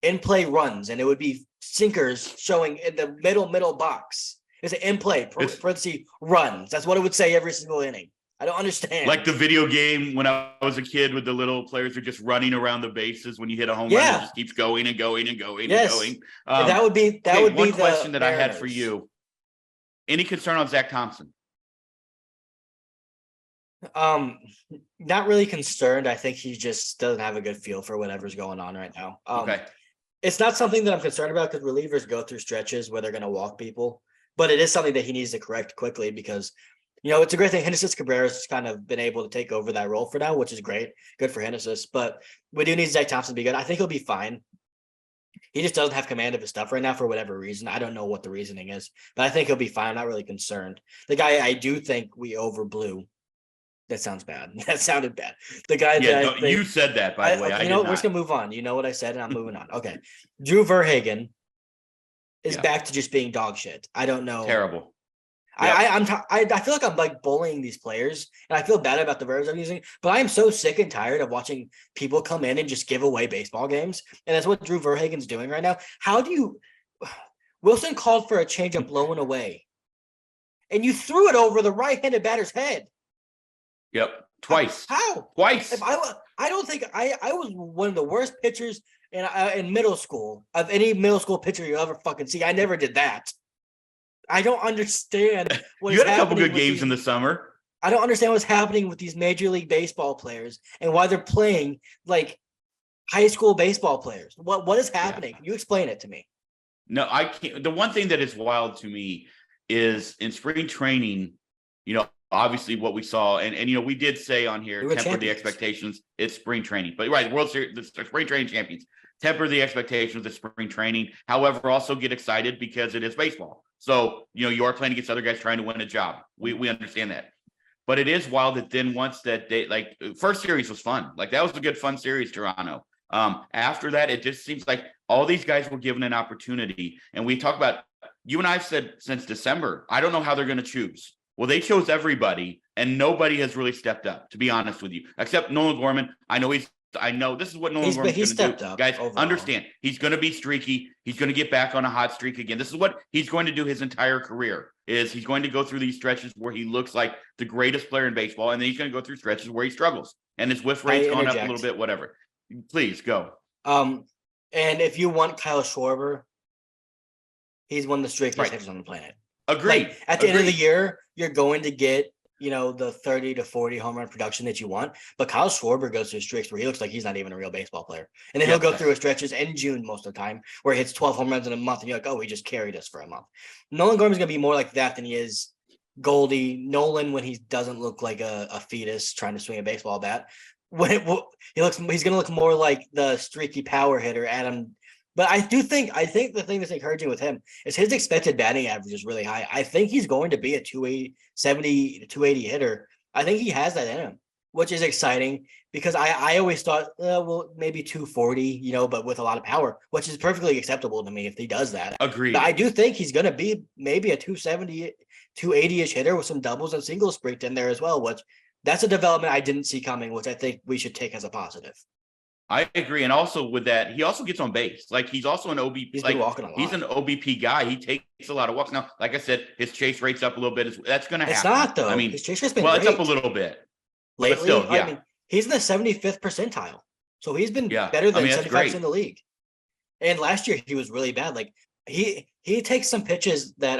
Speaker 2: in play runs, and it would be sinkers showing in the middle box. It's an in play parenthesis runs. That's what it would say every single inning. I don't understand.
Speaker 1: Like the video game when I was a kid with the little players are just running around the bases when you hit a home run, it just keeps going and going and going and going.
Speaker 2: That would be
Speaker 1: one question that I had for you. Any concern on Zach Thompson?
Speaker 2: Not really concerned. I think he just doesn't have a good feel for whatever's going on right now.
Speaker 1: Okay.
Speaker 2: It's not something that I'm concerned about because relievers go through stretches where they're going to walk people, but it is something that he needs to correct quickly because it's a great thing. Genesis Cabrera's has kind of been able to take over that role for now, which is great. Good for Genesis. But we do need Zach Thompson to be good. I think he'll be fine. He just doesn't have command of his stuff right now for whatever reason. I don't know what the reasoning is, but I think he'll be fine. I'm not really concerned. The guy I do think we overblew. That sounds bad. That sounded bad. The guy
Speaker 1: Yeah,
Speaker 2: that
Speaker 1: no, you said that, by the way. I
Speaker 2: you
Speaker 1: did
Speaker 2: know what? We're
Speaker 1: not.
Speaker 2: just gonna move on. You know what I said, and I'm moving on. Okay. Drew Verhagen is
Speaker 1: Yeah.
Speaker 2: back to just being dog shit. I don't know.
Speaker 1: Terrible.
Speaker 2: I feel like I'm like bullying these players, and I feel bad about the verbs I'm using. But I am so sick and tired of watching people come in and just give away baseball games, and that's what Drew Verhagen's doing right now. How do you? Wilson called for a changeup blown away, and you threw it over the right-handed batter's head.
Speaker 1: Yep. Twice.
Speaker 2: How?
Speaker 1: Twice.
Speaker 2: If I don't think I was one of the worst pitchers in middle school of any middle school pitcher you ever fucking see. I never did that. I don't understand what
Speaker 1: You
Speaker 2: is
Speaker 1: had a couple
Speaker 2: happening
Speaker 1: good
Speaker 2: with
Speaker 1: games
Speaker 2: these-
Speaker 1: in the summer.
Speaker 2: I don't understand what's happening with these Major League Baseball players and why they're playing like high school baseball players. What is happening? You explain it to me.
Speaker 1: No, I can't. The one thing that is wild to me is in spring training, obviously what we saw, and we did say on here,
Speaker 2: We were
Speaker 1: temper the
Speaker 2: champions.
Speaker 1: expectations. It's spring training, but right, World Series, the spring training champions. Temper the expectations of spring training. However, also get excited because it is baseball. So you are playing against other guys trying to win a job. We understand that, but it is wild that then once that day, like first series was fun. Like that was a good fun series, Toronto. After that, it just seems like all these guys were given an opportunity, and we talk about. You and I've said since December, I don't know how they're going to choose. Well, they chose everybody, and nobody has really stepped up, to be honest with you, except Nolan Gorman. I know this is what Nolan Gorman's going to
Speaker 2: stepped
Speaker 1: do.
Speaker 2: up
Speaker 1: Guys,
Speaker 2: overall.
Speaker 1: understand, he's going to be streaky. He's going to get back on a hot streak again. This is what he's going to do his entire career, is he's going to go through these stretches where he looks like the greatest player in baseball, and then he's going to go through stretches where he struggles, and his whiff rate's gone up a little bit, whatever. Please, go.
Speaker 2: And if you want Kyle Schwarber, he's one of the streakiest hitters on the planet.
Speaker 1: Agreed.
Speaker 2: Like, at the end of the year, you're going to get, the 30 to 40 home run production that you want. But Kyle Schwarber goes through streaks where he looks like he's not even a real baseball player. And then he'll go through his stretches in June most of the time where he hits 12 home runs in a month. And you're like, oh, he just carried us for a month. Nolan Gorman's going to be more like that than he is Goldie. Nolan, when he doesn't look like a fetus trying to swing a baseball bat, he's going to look more like the streaky power hitter, Adam. But I think the thing that's encouraging with him is his expected batting average is really high. I think he's going to be a 280 hitter. I think he has that in him, which is exciting because I always thought, maybe 240, but with a lot of power, which is perfectly acceptable to me if he does that.
Speaker 1: Agreed.
Speaker 2: But I do think he's going to be maybe a 270, 280-ish hitter with some doubles and singles sprinked in there as well, which that's a development I didn't see coming, which I think we should take as a positive.
Speaker 1: I agree. And also with that, he also gets on base. Like he's also an OBP.
Speaker 2: He's been walking a lot.
Speaker 1: He's an OBP guy. He takes a lot of walks. Now, like I said, his chase rate's up a little bit. That's going to happen.
Speaker 2: It's not though.
Speaker 1: I mean,
Speaker 2: his chase rate's been
Speaker 1: it's up a little bit.
Speaker 2: Lately,
Speaker 1: but still, yeah.
Speaker 2: I mean, he's in the 75th percentile. So he's been better than 75% in the league. And last year he was really bad. Like he takes some pitches that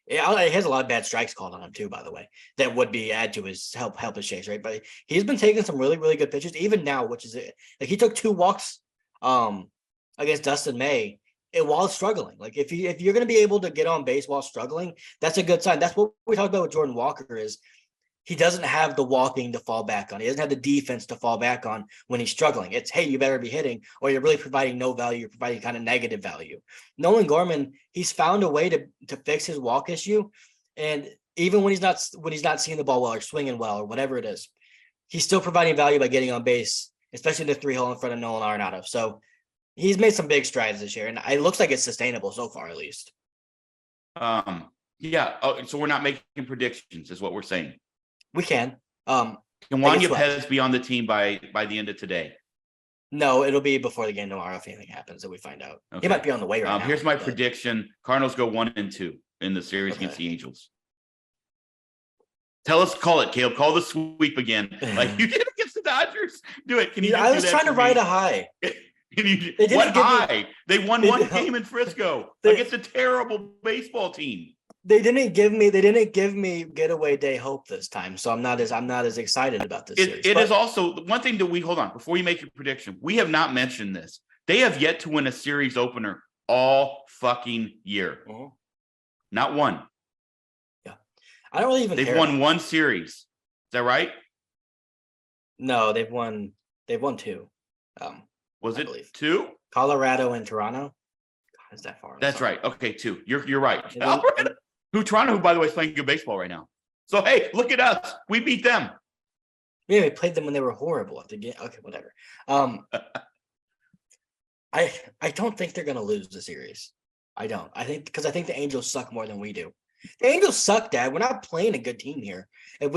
Speaker 2: he has a lot of bad strikes called on him too, by the way, that would be add to his help his chase rate. But he's been taking some really, really good pitches, even now, which is like he took 2 walks against Dustin May while struggling. Like if you're going to be able to get on base while struggling, that's a good sign. That's what we talked about with Jordan Walker is he doesn't have the walking to fall back on. He doesn't have the defense to fall back on when he's struggling. It's, hey, you better be hitting or you're really providing no value. You're providing kind of negative value. Nolan Gorman, he's found a way to fix his walk issue. And even when he's not seeing the ball well or swinging well or whatever it is, he's still providing value by getting on base, especially the 3-hole in front of Nolan Arenado. So he's made some big strides this year, and it looks like it's sustainable so far, at least.
Speaker 1: Yeah. Oh, so we're not making predictions, is what we're saying.
Speaker 2: We can.
Speaker 1: Can Juan Yepez be on the team by the end of today?
Speaker 2: No, it'll be before the game tomorrow if anything happens that we find out. Okay. He might be on the way right now.
Speaker 1: Here's my prediction. Cardinals go 1-2 in the series against the Angels. Call it, Caleb. Call the sweep again. Like you did against the Dodgers. Do it. Can you?
Speaker 2: I was trying to ride a high.
Speaker 1: What high? They won one game in Frisco against a terrible baseball team.
Speaker 2: They didn't give me getaway day hope this time, so I'm not as excited about this series.
Speaker 1: It is also one thing that we hold on before you make your prediction. We have not mentioned this. They have yet to win a series opener all fucking year.
Speaker 2: Mm-hmm.
Speaker 1: Not one.
Speaker 2: Yeah, I don't really even.
Speaker 1: They've won one series. Is that right?
Speaker 2: No, they've won 2.
Speaker 1: Was
Speaker 2: I
Speaker 1: it
Speaker 2: believe.
Speaker 1: 2?
Speaker 2: Colorado and Toronto. God, is that far?
Speaker 1: That's right. Okay, 2. You're right.
Speaker 2: And then,
Speaker 1: Toronto, who by the way is playing good baseball right now. So hey, look at us. We beat them.
Speaker 2: yeah, we played them when they were horrible at the game. Okay, whatever. I don't think they're gonna lose the series. I don't. I think the Angels suck more than we do. The Angels suck, Dad. We're not playing a good team here. If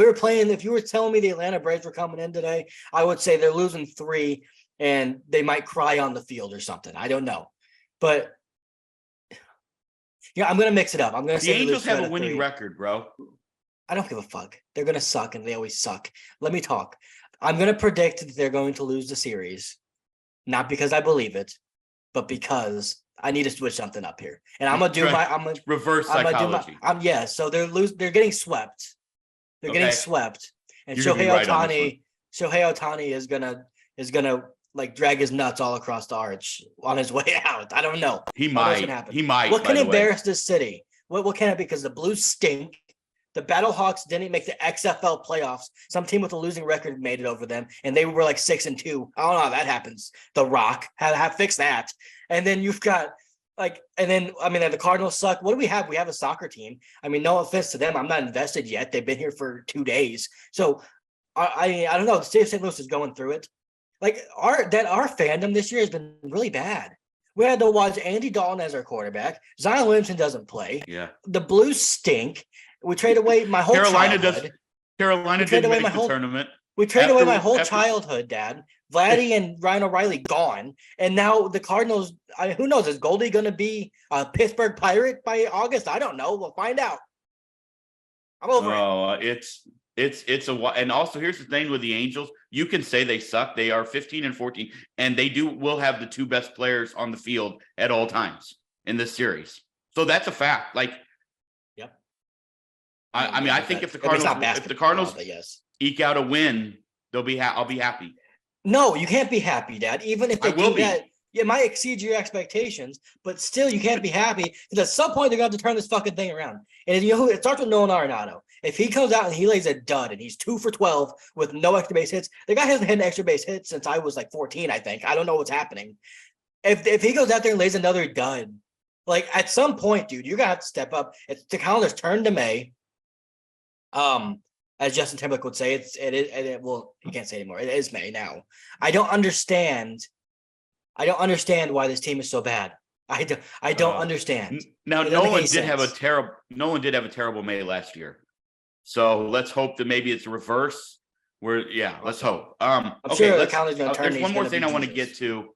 Speaker 2: you were telling me the Atlanta Braves were coming in today, I would say they're losing 3 and they might cry on the field or something. I don't know. But yeah, I'm gonna mix it up. I'm gonna
Speaker 1: The
Speaker 2: say
Speaker 1: Angels have a
Speaker 2: 3.
Speaker 1: winning record, bro.
Speaker 2: I don't give a fuck. They're gonna suck and they always suck. Let me talk. I'm gonna predict that they're going to lose the series. Not because I believe it, but because I need to switch something up here. And I'm gonna do my
Speaker 1: reverse psychology.
Speaker 2: So they're getting swept. They're getting swept. And Shohei Ohtani is gonna like drag his nuts all across the arch on his way out. I don't know.
Speaker 1: He might. He might.
Speaker 2: What can embarrass this city? What can it be? Because the Blues stink. The Battlehawks didn't make the XFL playoffs. Some team with a losing record made it over them, and they were like 6-2. I don't know how that happens. The Rock have fixed that. And then you've got the Cardinals suck. What do we have? We have a soccer team. I mean, no offense to them. I'm not invested yet. They've been here for 2 days. So I don't know. The state of St. Louis is going through it. Like our fandom this year has been really bad. We had to watch Andy Dalton as our quarterback. Zion Williamson doesn't play.
Speaker 1: Yeah.
Speaker 2: The Blues stink. We trade away my whole childhood.
Speaker 1: Carolina didn't make the tournament.
Speaker 2: We traded away my whole childhood, Dad. Vladdy and Ryan O'Reilly gone. And now the Cardinals, who knows? Is Goldie going to be a Pittsburgh Pirate by August? I don't know. We'll find out. I'm over it.
Speaker 1: And also here's the thing with the Angels. You can say they suck. They are 15-14, and will have the 2 best players on the field at all times in this series. So that's a fact. Like, I think if the Cardinals eke out a win, I'll be happy.
Speaker 2: No, you can't be happy, Dad. Even if they do that, it might exceed your expectations, but still you can't be happy because at some point they're going to have to turn this fucking thing around. And it starts with Nolan Arenado. If he comes out and he lays a dud and he's 2 for 12 with no extra base hits, the guy hasn't hit an extra base hit since I was like 14, I think. I don't know what's happening. If he goes out there and lays another dud, like at some point, dude, you're going to have to step up. It's the calendar's turned to May. As Justin Timberlake would say, he can't say anymore. It is May now. I don't understand why this team is so bad. I don't understand.
Speaker 1: Now, Nolan did have a terrible May last year. So let's hope that maybe it's reverse. Let's hope.
Speaker 2: I'm sure the calendar's going to turn.
Speaker 1: There's one more thing I want to get to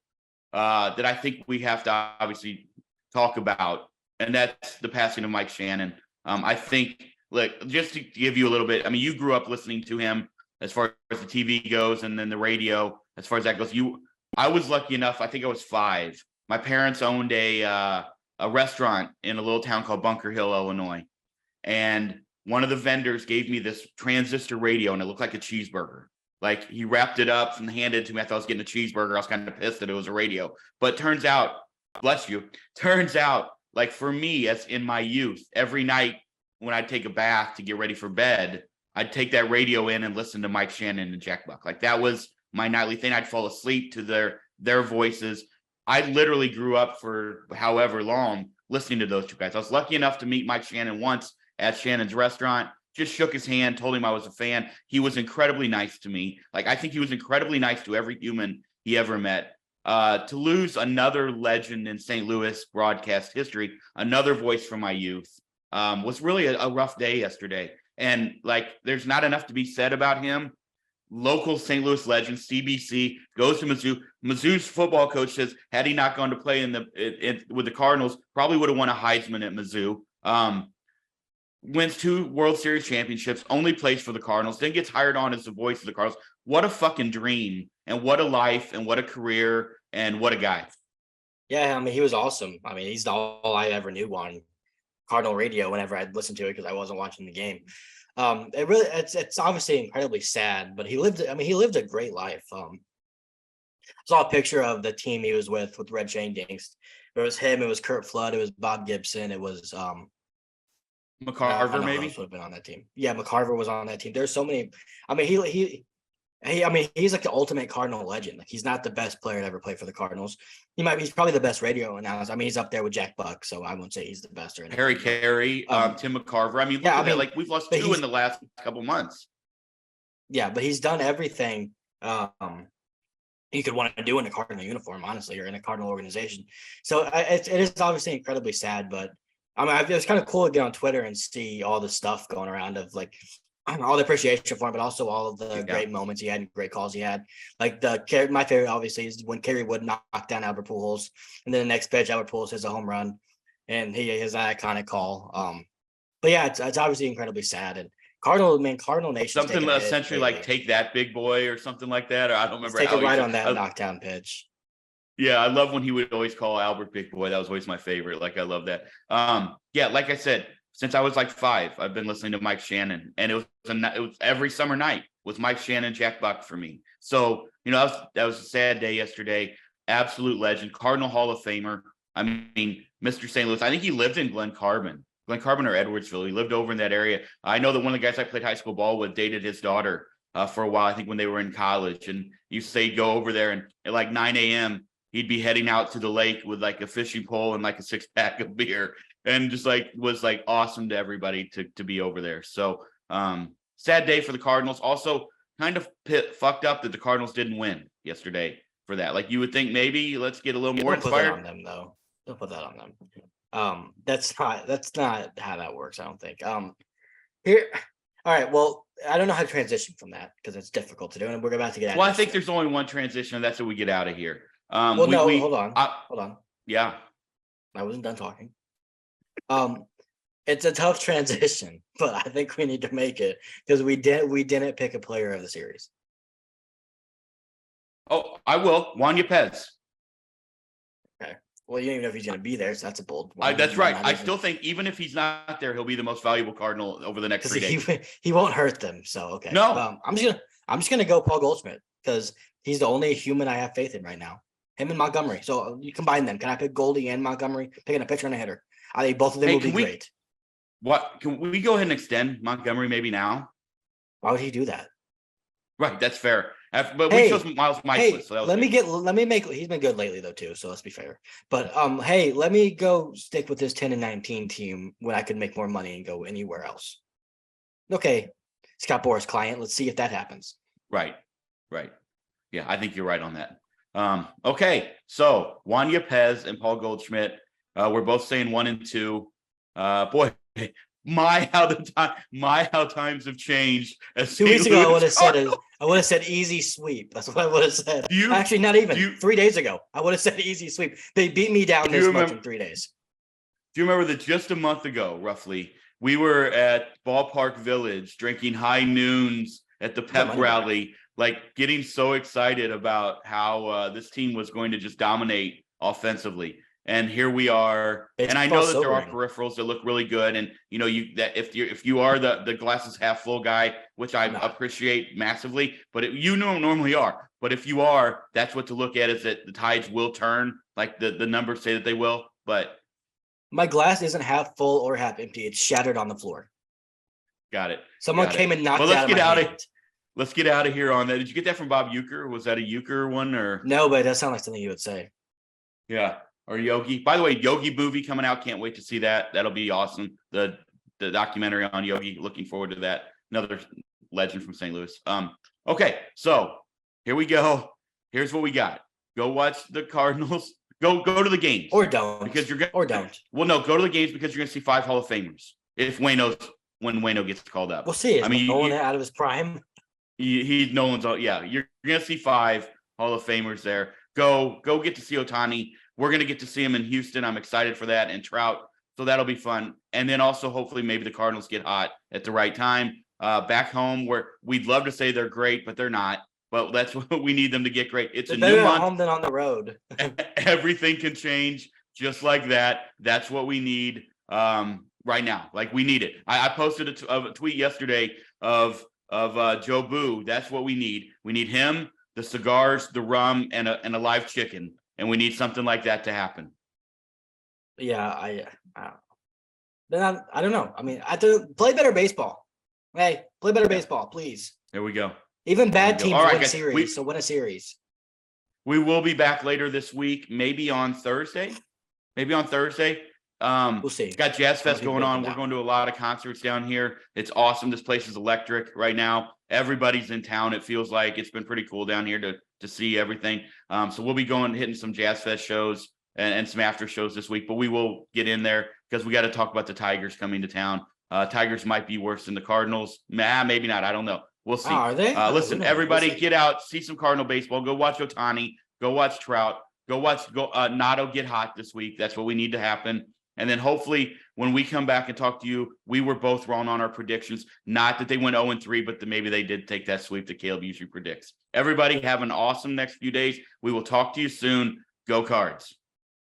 Speaker 1: that I think we have to obviously talk about, and that's the passing of Mike Shannon. I think. Like, just to give you a little bit, I mean, you grew up listening to him as far as the TV goes, and then the radio as far as that goes. I was lucky enough. I think I was 5. My parents owned a restaurant in a little town called Bunker Hill, Illinois, and one of the vendors gave me this transistor radio, and it looked like a cheeseburger. Like, he wrapped it up and handed it to me. I thought I was getting a cheeseburger. I was kind of pissed that it was a radio, but turns out, like for me, as in my youth, every night when I'd take a bath to get ready for bed, I'd take that radio in and listen to Mike Shannon and Jack Buck. Like, that was my nightly thing. I'd fall asleep to their voices. I literally grew up for however long listening to those 2 guys. I was lucky enough to meet Mike Shannon once at Shannon's restaurant, just shook his hand, told him I was a fan. He was incredibly nice to me. Like, I think he was incredibly nice to every human he ever met. To lose another legend in St. Louis broadcast history, another voice from my youth, was really a rough day yesterday. And like, there's not enough to be said about him. Local St. Louis legend, CBC, goes to Mizzou. Mizzou's football coach says, had he not gone to play with the Cardinals, probably would have won a Heisman at Mizzou. Wins 2 World Series championships, only plays for the Cardinals, then gets hired on as the voice of the Cardinals. What a fucking dream, and what a life, and what a career, and what a guy.
Speaker 2: Yeah, I mean, he was awesome. I mean, he's all I ever knew on Cardinal radio whenever I'd listen to it because I wasn't watching the game. It's obviously incredibly sad, but he lived a great life. I saw a picture of the team he was with Red Shane-Dings. It was him, it was Kurt Flood, it was Bob Gibson, it was
Speaker 1: McCarver maybe
Speaker 2: would have been on that team. Yeah, McCarver was on that team. There's so many. I mean, He's like the ultimate Cardinal legend. Like he's not the best player to ever play for the Cardinals. He's probably the best radio announcer. He's up there with Jack Buck, so I wouldn't say he's the best or anything.
Speaker 1: Harry Carey, Tim McCarver. Look at that. Like we've lost 2 in the last couple months.
Speaker 2: Yeah, but he's done everything you could want to do in a Cardinal uniform, honestly, or in a Cardinal organization. So it is obviously incredibly sad, but it was kind of cool to get on Twitter and see all the stuff going around of like all the appreciation for him, but also all of the great moments he had and great calls he had. Like my favorite, obviously, is when Kerry Wood knocked down Albert Pujols, and then the next pitch, Albert Pujols hits a home run, and he has that iconic call. But yeah, it's obviously incredibly sad. And Cardinal Nation.
Speaker 1: Something essentially like take that big boy or something like that. Or I don't remember.
Speaker 2: Take it right on that knockdown pitch.
Speaker 1: Yeah, I love when he would always call Albert big boy. That was always my favorite. Like I love that. Yeah, like I said, since I was like 5, I've been listening to Mike Shannon, and it was every summer night with Mike Shannon, Jack Buck for me. So that was a sad day yesterday. Absolute legend, Cardinal Hall of Famer. Mr. St. Louis. I think he lived in Glen Carbon or Edwardsville. He lived over in that area. I know that one of the guys I played high school ball with dated his daughter for a while, I think when they were in college. And you say he'd go over there, and at like 9 a.m., he'd be heading out to the lake with like a fishing pole and like a 6-pack of beer, and just like was like awesome to everybody to be over there. So sad day for the Cardinals. Also kind of fucked up that the Cardinals didn't win yesterday for that. Like you would think maybe let's get a little more inspired.
Speaker 2: Put that on them, though. Don't put that on them. That's not how that works, I don't think. Here, all right. Well, I don't know how to transition from that because it's difficult to do, and we're about to get out.
Speaker 1: Well, I think there's only one transition, and that's how we get out of here.
Speaker 2: Hold on.
Speaker 1: Yeah,
Speaker 2: I wasn't done talking. It's a tough transition, but I think we need to make it because we didn't pick a player of the series.
Speaker 1: Oh, I will. Juan Yepez.
Speaker 2: Okay. Well, you don't even know if he's going to be there, so that's a bold one.
Speaker 1: That's right. I still think even if he's not there, he'll be the most valuable Cardinal over the next 3 days.
Speaker 2: He won't hurt them. So okay.
Speaker 1: No,
Speaker 2: I'm just gonna go Paul Goldschmidt because he's the only human I have faith in right now. Him and Montgomery. So you combine them. Can I pick Goldie and Montgomery? Picking a pitcher and a hitter. I think both of them will be great.
Speaker 1: Can we go ahead and extend Montgomery maybe now?
Speaker 2: Why would he do that?
Speaker 1: Right, that's fair. But we chose Miles Michaelis. So
Speaker 2: let me make. He's been good lately though too. So let's be fair. But let me go stick with this 10-19 team when I could make more money and go anywhere else. Okay, Scott Boras client. Let's see if that happens.
Speaker 1: Right. Yeah, I think you're right on that. Okay, so Juan Yepez and Paul Goldschmidt. We're both saying 1 and 2. Boy, how times have changed.
Speaker 2: 2 weeks ago, I would have said easy sweep. That's what I would have said. Actually, not even 3 days ago. I would have said easy sweep. They beat me down this much in 3 days.
Speaker 1: Do you remember that just a month ago, roughly, we were at Ballpark Village drinking high noons at the pep rally, like getting so excited about how this team was going to just dominate offensively. And here we are. And I know that there are peripherals that look really good. And if you are the glasses half full guy, which I appreciate massively, but you normally are. But if you are, that's what to look at, is that the tides will turn, like the numbers say that they will. But
Speaker 2: my glass isn't half full or half empty. It's shattered on the floor.
Speaker 1: Got it.
Speaker 2: Someone came and knocked it out of my hand.
Speaker 1: Let's get out of here on that. Did you get that from Bob Uecker? Was that a Uecker one or?
Speaker 2: No, but it does sound like something you would say.
Speaker 1: Yeah. Or Yogi. By the way, Yogi movie coming out. Can't wait to see that. That'll be awesome. The documentary on Yogi. Looking forward to that. Another legend from St. Louis. Okay, so here we go. Here's what we got. Go watch the Cardinals. Go to the games.
Speaker 2: Or don't.
Speaker 1: Because you're gonna
Speaker 2: Well,
Speaker 1: no, go to the games because you're gonna see 5 Hall of Famers. When Waino gets called up.
Speaker 2: We'll see. Nolan out of his prime.
Speaker 1: He's Nolan's all you're gonna see 5 Hall of Famers there. Go get to see Ohtani. We're going to get to see him in Houston. I'm excited for that, and Trout. So that'll be fun. And then also hopefully maybe the Cardinals get hot at the right time. Back home where we'd love to say they're great, but they're not. But that's what we need them to get great. It's a new month.
Speaker 2: At home than on the road.
Speaker 1: Everything can change just like that. That's what we need right now. Like we need it. I posted a tweet yesterday of Joe Boo. That's what we need. We need him, the cigars, the rum, and a live chicken. And we need something like that to happen.
Speaker 2: Yeah, I don't know. I mean, I have to play better baseball. Hey, play better baseball, please.
Speaker 1: There we go.
Speaker 2: Even
Speaker 1: There
Speaker 2: bad
Speaker 1: we go.
Speaker 2: teams
Speaker 1: All right,
Speaker 2: win
Speaker 1: guys.
Speaker 2: series, so win a series.
Speaker 1: We will be back later this week, maybe on Thursday.
Speaker 2: We'll see.
Speaker 1: It's got Jazz
Speaker 2: I'll
Speaker 1: Fest
Speaker 2: keep
Speaker 1: going on.
Speaker 2: thinking
Speaker 1: We're
Speaker 2: now.
Speaker 1: going to a lot of concerts down here. It's awesome. This place is electric right now. Everybody's in town. It feels like it's been pretty cool down here to see everything. So we'll be hitting some Jazz Fest shows and some after shows this week, but we will get in there because we got to talk about the Tigers coming to town. Tigers might be worse than the Cardinals. Maybe not. I don't know. We'll see.
Speaker 2: Are they?
Speaker 1: Listen,
Speaker 2: Who knows?
Speaker 1: everybody,
Speaker 2: We'll see.
Speaker 1: get out, see some Cardinal baseball. Go watch Otani. Go watch Trout. Go watch Nato get hot this week. That's what we need to happen. And then hopefully when we come back and talk to you, we were both wrong on our predictions. Not that they went 0-3, but that maybe they did take that sweep that Caleb usually predicts. Everybody have an awesome next few days. We will talk to you soon. Go Cards.